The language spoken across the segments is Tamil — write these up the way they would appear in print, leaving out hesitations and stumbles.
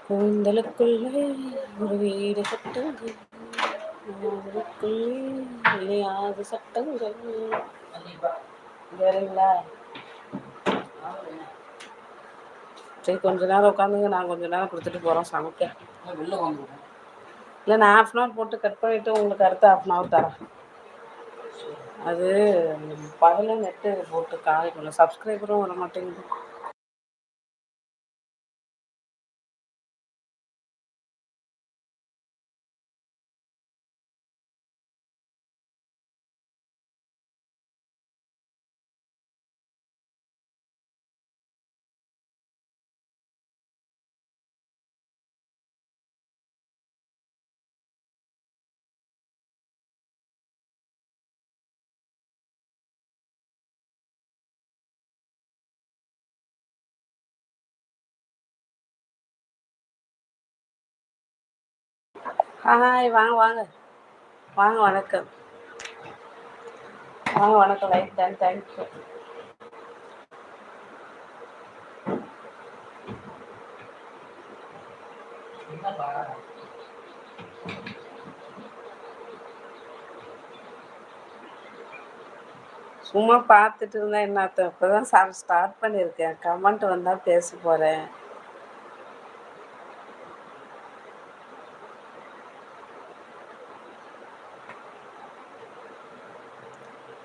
கூந்தலுக்குள்ளே ஒரு வீடு கட்டுங்கள், அதற்குள்ளே விளையாடு சட்டங்கள். சரிங்களா? சரி, கொஞ்ச நேரம் உட்காந்துங்க, நான் கொஞ்ச நேரம் கொடுத்துட்டு போகிறோம் சமைக்க. இல்லை, நான் 1/2 போட்டு கட் பண்ணிவிட்டு உங்களுக்கு அடுத்த 1/2 தரேன். அது பகல நெட்டு போட்டு காலைக்குள்ள சப்ஸ்கிரைபரும் வர மாட்டேங்குது. ஹாய், வாங்க வாங்க வாங்க, வணக்கம் வாங்க, வணக்கம். லைக் தான், தேங்க்யூ. சும்மா பார்த்துட்டு இருந்தேன். என்னத்த இப்போ தான் ஸ்டார்ட் பண்ணியிருக்கேன். கமெண்ட் வந்தால் பேச போகிறேன்.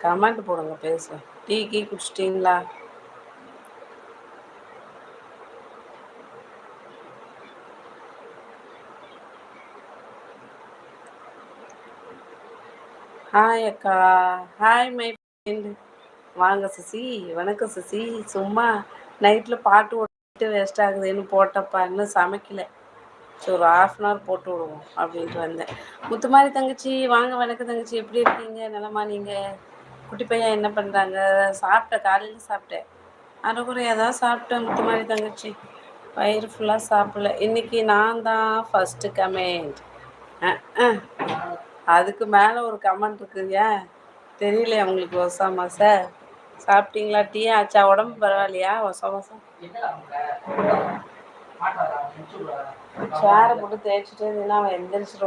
கமெண்ட் போடுங்க, பேசுவேன். டீ குடிச்சிட்டிங்களா? ஹாய் அக்கா, ஹாய் மை ஃப்ரெண்ட். வாங்க சிசி, வணக்கம் சிசி. சும்மா நைட்டில் பாட்டு ஓட்டிட்டு வேஸ்ட் ஆகுதுன்னு போட்டப்பா, இன்னும் சமைக்கல. ஸோ ஒரு 1/2 போட்டு விடுவோம் அப்படின்ட்டு வந்தேன். முத்துமாரி தங்கச்சி வாங்க, வணக்கம் தங்கச்சி. எப்படி இருக்கீங்க? நலமா? நீங்கள் குட்டி பையன் என்ன பண்ணுறாங்க? சாப்பிட்டேன், காலையில் சாப்பிட்டேன். அரைக்குறையாக தான் சாப்பிட்டேன் முத்துமாரி தங்கச்சி. வயிறு ஃபுல்லாக சாப்பிடல. இன்றைக்கி நான் தான் ஃபஸ்ட்டு கமெண்ட். அதுக்கு மேலே ஒரு கமெண்ட் இருக்குது. ஏன் தெரியலையா உங்களுக்கு? ஒசாமா சார், சாப்பிட்டீங்களா? டீ ஆச்சா? உடம்பு பரவாயில்லையா? ஒசாமா சார், சேரை போட்டு தேய்ச்சிட்டு இருந்தீங்கன்னா அவன் எந்திரிச்சிடும்.